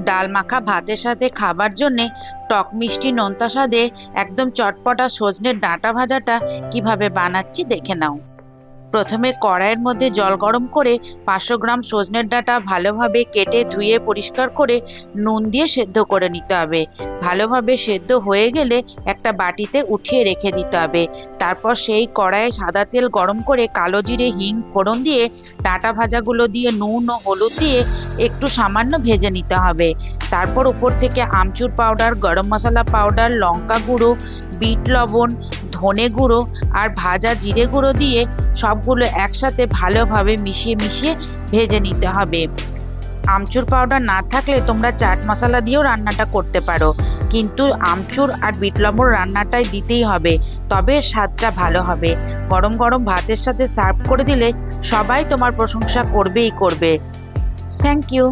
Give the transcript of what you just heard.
ডাল মাখা ভাতের সাথে খাবার জন্যে টক মিষ্টি নোনতা স্বাদে একদম চটপটা সজনের ডাঁটা ভাজাটা কিভাবে বানাচ্ছি দেখে নাও। প্রথমে কড়াইয়ের মধ্যে জল গরম করে 500 গ্রাম সজনের ডাঁটা ভালোভাবে কেটে ধুয়ে পরিষ্কার করে নুন দিয়ে সেদ্ধ করে নিতে হবে। ভালোভাবে সেদ্ধ হয়ে গেলে একটা বাটিতে উঠিয়ে রেখে দিতে হবে। তারপর সেই কড়াইয়ে সাদা তেল গরম করে কালো জিরে হিং ফোড়ন দিয়ে ডাঁটা ভাজাগুলো দিয়ে নুন ও হলুদ দিয়ে একটু সামান্য ভেজে নিতে হবে। তারপর উপর থেকে আমচুর পাউডার, গরম মশলা পাউডার, লঙ্কা গুঁড়ো, বিট লবণ, ধনে গুঁড়ো আর ভাজা জিরে গুঁড়ো দিয়ে সবগুলো একসাথে ভালোভাবে মিশিয়ে মিশিয়ে ভেজে নিতে হবে। আমচুর পাউডার না থাকলে তোমরা চাট মশলা দিয়েও রান্নাটা করতে পারো, কিন্তু আমচুর আর বিট লবণ রান্নাটাই দিতেই হবে, তবে স্বাদটা ভালো হবে। গরম গরম ভাতের সাথে সার্ভ করে দিলে সবাই তোমার প্রশংসা করবেই করবে। Thank you.